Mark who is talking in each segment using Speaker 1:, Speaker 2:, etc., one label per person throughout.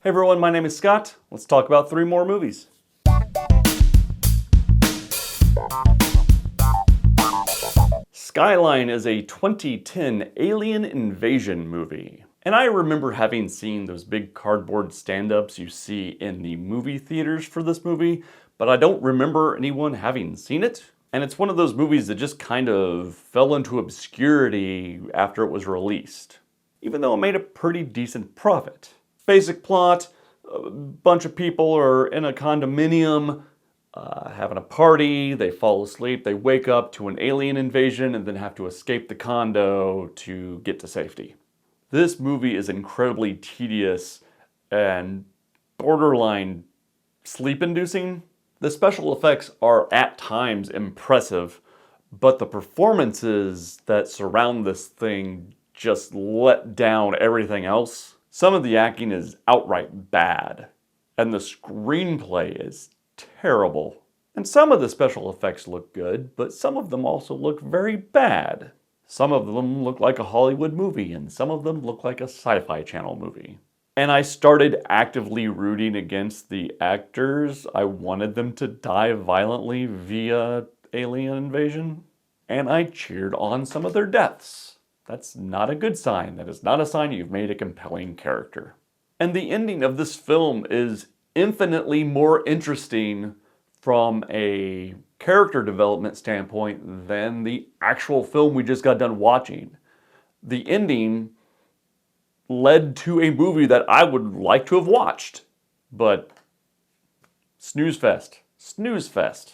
Speaker 1: Hey everyone, my name is Scott. Let's talk about 3 more movies. Skyline is a 2010 alien invasion movie. And I remember having seen those big cardboard stand-ups you see in the movie theaters for this movie, but I don't remember anyone having seen it. And it's one of those movies that just kind of fell into obscurity after it was released, even though it made a pretty decent profit. Basic plot, a bunch of people are in a condominium, having a party, they fall asleep, they wake up to an alien invasion and then have to escape the condo to get to safety. This movie is incredibly tedious and borderline sleep-inducing. The special effects are at times impressive, but the performances that surround this thing just let down everything else. Some of the acting is outright bad, and the screenplay is terrible. And some of the special effects look good, but some of them also look very bad. Some of them look like a Hollywood movie, and some of them look like a Sci-Fi Channel movie. And I started actively rooting against the actors. I wanted them to die violently via alien invasion, and I cheered on some of their deaths. That's not a good sign. That is not a sign you've made a compelling character. And the ending of this film is infinitely more interesting from a character development standpoint than the actual film we just got done watching. The ending led to a movie that I would like to have watched, but snooze fest. Snooze fest.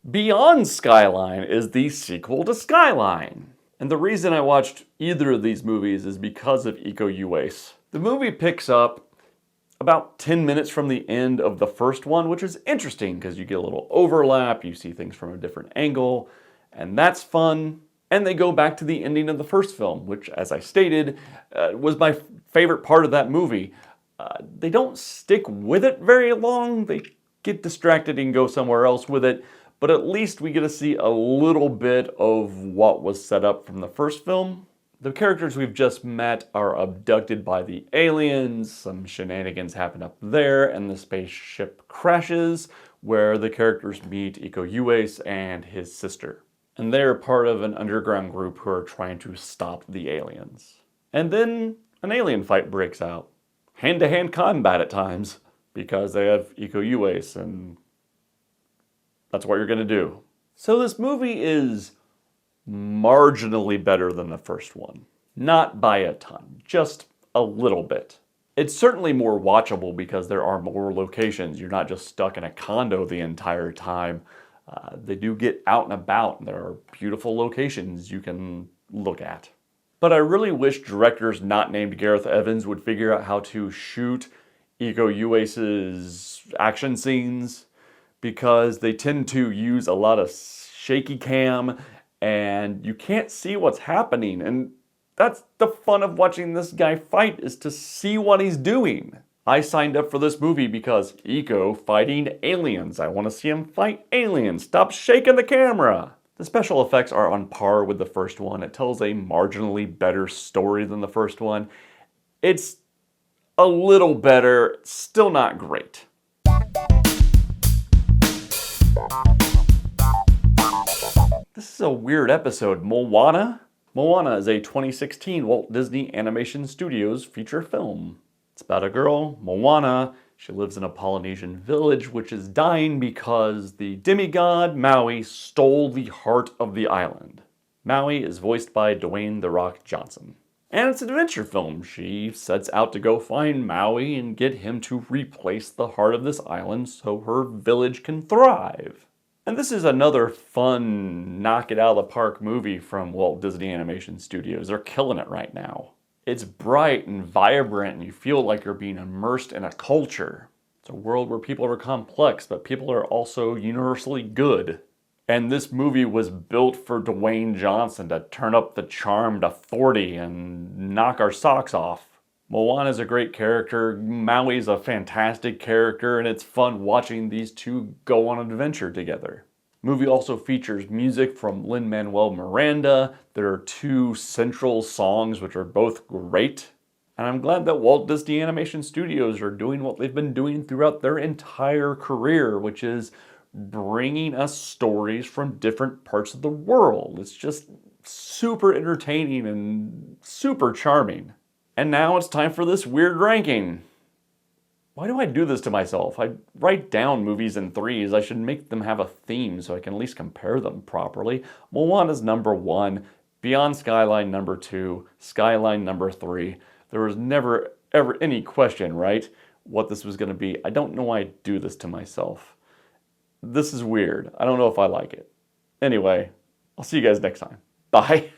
Speaker 1: Beyond Skyline is the sequel to Skyline. And the reason I watched either of these movies is because of Iko Uwais. The movie picks up about 10 minutes from the end of the first one, which is interesting because you get a little overlap, you see things from a different angle, and that's fun. And they go back to the ending of the first film, which, as I stated, was my favorite part of that movie. They don't stick with it very long. They get distracted and go somewhere else with it. But at least we get to see a little bit of what was set up from the first film. The characters we've just met are abducted by the aliens, some shenanigans happen up there, and the spaceship crashes, where the characters meet Iko Uwais and his sister. And they're part of an underground group who are trying to stop the aliens. And then an alien fight breaks out. Hand-to-hand combat at times, because they have Iko Uwais, and that's what you're gonna do. So this movie is marginally better than the first one. Not by a ton, just a little bit. It's certainly more watchable because there are more locations. You're not just stuck in a condo the entire time. They do get out and about, and there are beautiful locations you can look at. But I really wish directors not named Gareth Evans would figure out how to shoot Iko Uwais's action scenes, because they tend to use a lot of shaky cam and you can't see what's happening. And that's the fun of watching this guy fight, is to see what he's doing. I signed up for this movie because Iko fighting aliens. I want to see him fight aliens. Stop shaking the camera. The special effects are on par with the first one. It tells a marginally better story than the first one. It's a little better, still not great. This is a weird episode. Moana? Moana is a 2016 Walt Disney Animation Studios feature film. It's about a girl, Moana. She lives in a Polynesian village which is dying because the demigod Maui stole the heart of the island. Maui is voiced by Dwayne "The Rock" Johnson. And it's an adventure film. She sets out to go find Maui and get him to replace the heart of this island so her village can thrive. And this is another fun, knock it out of the park movie from Walt Disney Animation Studios. They're killing it right now. It's bright and vibrant, and you feel like you're being immersed in a culture. It's a world where people are complex, but people are also universally good. And this movie was built for Dwayne Johnson to turn up the charm to 40 and knock our socks off. Moana's a great character, Maui's a fantastic character, and it's fun watching these two go on an adventure together. movie also features music from Lin-Manuel Miranda. There are 2 central songs which are both great. And I'm glad that Walt Disney Animation Studios are doing what they've been doing throughout their entire career, which is bringing us stories from different parts of the world. It's just super entertaining and super charming. And now it's time for this weird ranking. Why do I do this to myself? I write down movies in 3s. I should make them have a theme so I can at least compare them properly. Moana's number 1, Beyond Skyline number 2, Skyline number 3. There was never, ever any question, right, what this was going to be. I don't know why I do this to myself. This is weird. I don't know if I like it. Anyway, I'll see you guys next time. Bye.